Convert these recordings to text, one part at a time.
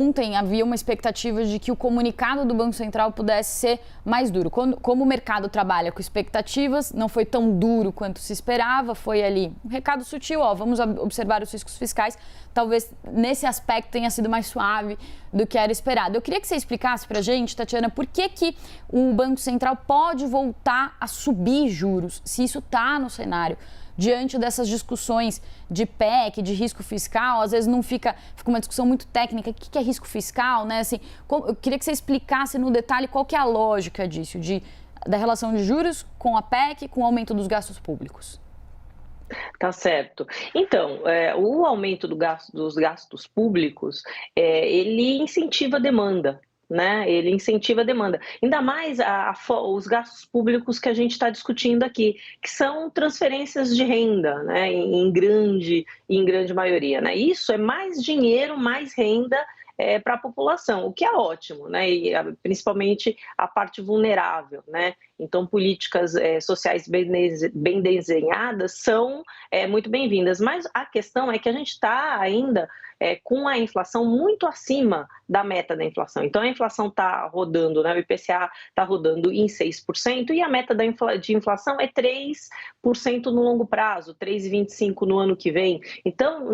Ontem havia uma expectativa de que o comunicado do Banco Central pudesse ser mais duro. Como o mercado trabalha com expectativas, não foi tão duro quanto se esperava, foi ali um recado sutil, vamos observar os riscos fiscais. Talvez nesse aspecto tenha sido mais suave do que era esperado. Eu queria que você explicasse para a gente, Tatiana, por que o Banco Central pode voltar a subir juros, se isso está no cenário, diante dessas discussões de PEC, de risco fiscal. Às vezes não fica uma discussão muito técnica. O que é risco fiscal, né? Assim, eu queria que você explicasse no detalhe qual que é a lógica disso, da relação de juros com a PEC, com o aumento dos gastos públicos. Tá certo. Então, o aumento dos gastos públicos, ele incentiva a demanda, né? Ele incentiva a demanda. Ainda mais os gastos públicos que a gente está discutindo aqui, que são transferências de renda, né? Em grande maioria, né? Isso é mais dinheiro, mais renda para a população, o que é ótimo, né? E principalmente a parte vulnerável, né? Então, políticas sociais bem desenhadas são muito bem-vindas, mas a questão é que a gente está ainda com a inflação muito acima da meta da inflação. Então, a inflação está rodando, né? O IPCA está rodando em 6% e a meta de inflação é 3% no longo prazo, 3,25% no ano que vem. Então,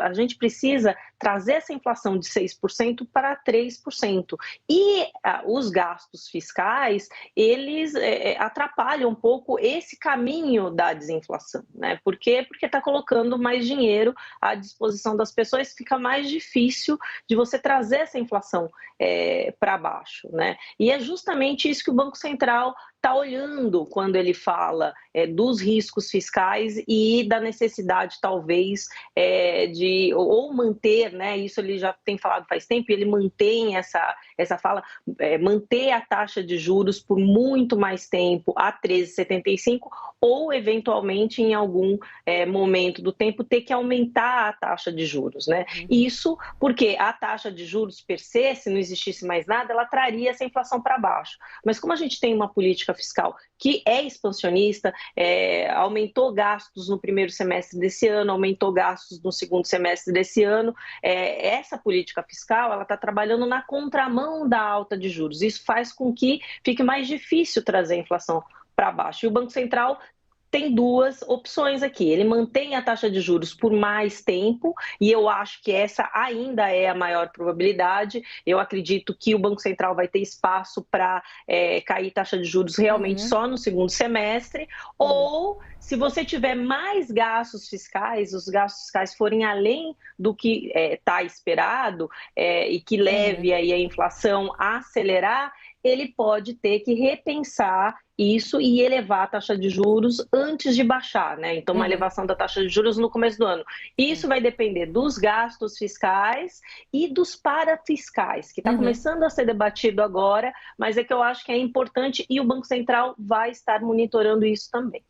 a gente precisa trazer essa inflação de 6% para 3%. E os gastos fiscais, eles atrapalham um pouco esse caminho da desinflação, né? Por quê? Porque está colocando mais dinheiro à disposição das pessoas, fica mais difícil de você trazer essa inflação para baixo, né? E é justamente isso que o Banco Central está olhando quando ele fala dos riscos fiscais e da necessidade, talvez, de ou manter, né? Isso ele já tem falado faz tempo, e ele mantém essa fala, manter a taxa de juros por muito mais tempo, a 13,75, ou, eventualmente, em algum momento do tempo, ter que aumentar a taxa de juros, né? Isso porque a taxa de juros per se, se não existisse mais nada, ela traria essa inflação para baixo. Mas como a gente tem uma política fiscal que é expansionista, aumentou gastos no primeiro semestre desse ano, aumentou gastos no segundo semestre desse ano, essa política fiscal ela está trabalhando na contramão da alta de juros. Isso faz com que fique mais difícil trazer a inflação para baixo. E o Banco Central tem duas opções aqui. Ele mantém a taxa de juros por mais tempo, e eu acho que essa ainda é a maior probabilidade. Eu acredito que o Banco Central vai ter espaço para cair taxa de juros realmente só no segundo semestre, ou se você tiver mais gastos fiscais, os gastos fiscais forem além do que está esperado e que leve aí a inflação a acelerar, ele pode ter que repensar isso e elevar a taxa de juros antes de baixar, né? Então, uma elevação da taxa de juros no começo do ano. Isso vai depender dos gastos fiscais e dos parafiscais, que está começando a ser debatido agora, mas é que eu acho que é importante e o Banco Central vai estar monitorando isso também.